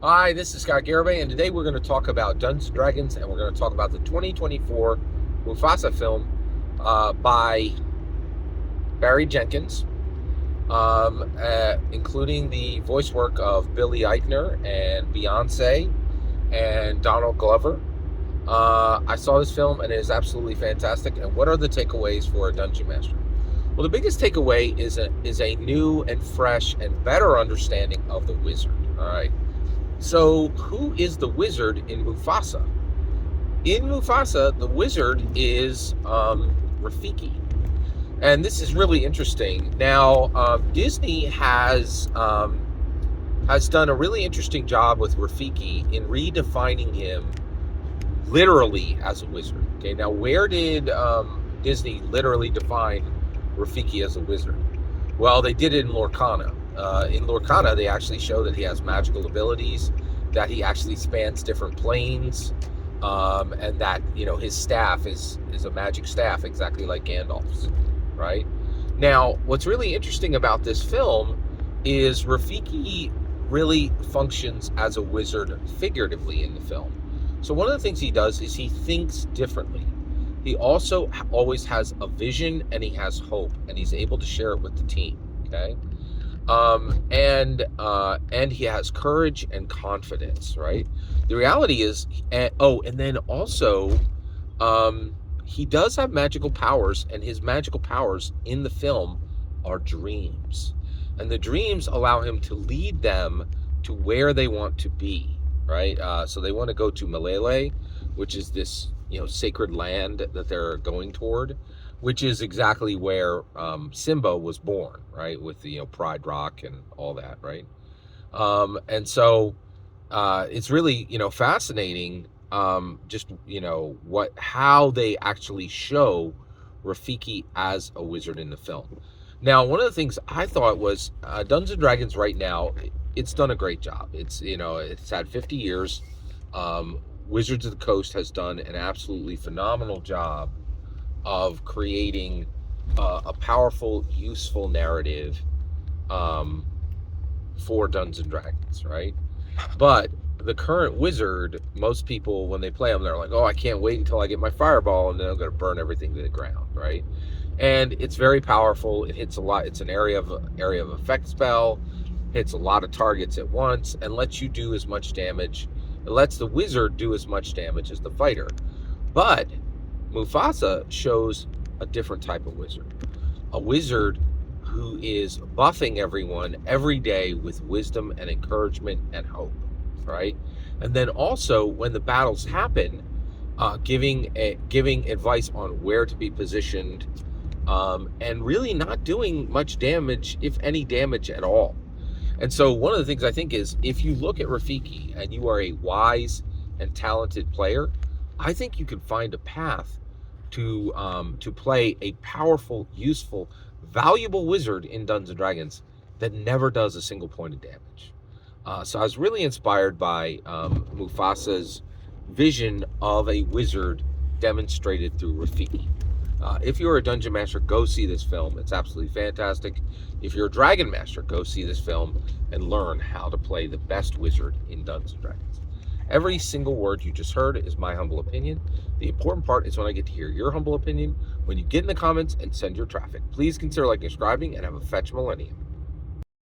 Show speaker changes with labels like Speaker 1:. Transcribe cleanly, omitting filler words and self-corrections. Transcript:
Speaker 1: Hi, this is Scott Garibay, and today we're going to talk about Dungeons and Dragons, and we're going to talk about the 2024 Mufasa film by Barry Jenkins, including the voice work of Billy Eichner and Beyonce and Donald Glover. I saw this film, and it is absolutely fantastic. And what are the takeaways for a dungeon master? Well, the biggest takeaway is a new and fresh and better understanding of the wizard. All right. So, who is the wizard in Mufasa? In Mufasa, the wizard is Rafiki, and this is really interesting. Now, Disney has done a really interesting job with Rafiki in redefining him literally as a wizard. Okay, now where did Disney literally define Rafiki as a wizard? Well, they did it in Lorcana. In Lorcana, they actually show that he has magical abilities, that he actually spans different planes, and that his staff is a magic staff, exactly like Gandalf's. Right? Now, what's really interesting about this film is Rafiki really functions as a wizard figuratively in the film. So one of the things he does is he thinks differently. He also always has a vision, and he has hope, and he's able to share it with the team. Okay. And he has courage and confidence, right? The reality is, and then also, he does have magical powers, and his magical powers in the film are dreams, and the dreams allow him to lead them to where they want to be, right? So they want to go to Malele, which is this sacred land that they're going toward, which is exactly where Simba was born, right? With the Pride Rock and all that, right? And so it's really fascinating, just how they actually show Rafiki as a wizard in the film. Now, one of the things I thought was Dungeons and Dragons right now, it's done a great job. It's had 50 years. Wizards of the Coast has done an absolutely phenomenal job of creating a powerful, useful narrative for Dungeons and Dragons, right? But the current wizard, most people, when they play them, they're like, oh, I can't wait until I get my fireball, and then I'm going to burn everything to the ground, right? And it's very powerful. It hits a lot. It's an area of effect spell, hits a lot of targets at once, and lets you do as much damage. It lets the wizard do as much damage as the fighter. But Mufasa shows a different type of wizard. A wizard who is buffing everyone every day with wisdom and encouragement and hope, right? And then also, when the battles happen, giving advice on where to be positioned, and really not doing much damage, if any damage at all. And so one of the things I think is, if you look at Rafiki and you are a wise and talented player, I think you can find a path to play a powerful, useful, valuable wizard in Dungeons and Dragons that never does a single point of damage. So I was really inspired by Mufasa's vision of a wizard demonstrated through Rafiki. If you're a dungeon master, go see this film. It's absolutely fantastic. If you're a dragon master, go see this film and learn how to play the best wizard in Dungeons and Dragons. Every single word you just heard is my humble opinion. The important part is when I get to hear your humble opinion, when you get in the comments and send your traffic. Please consider liking and subscribing, and have a fetch millennium.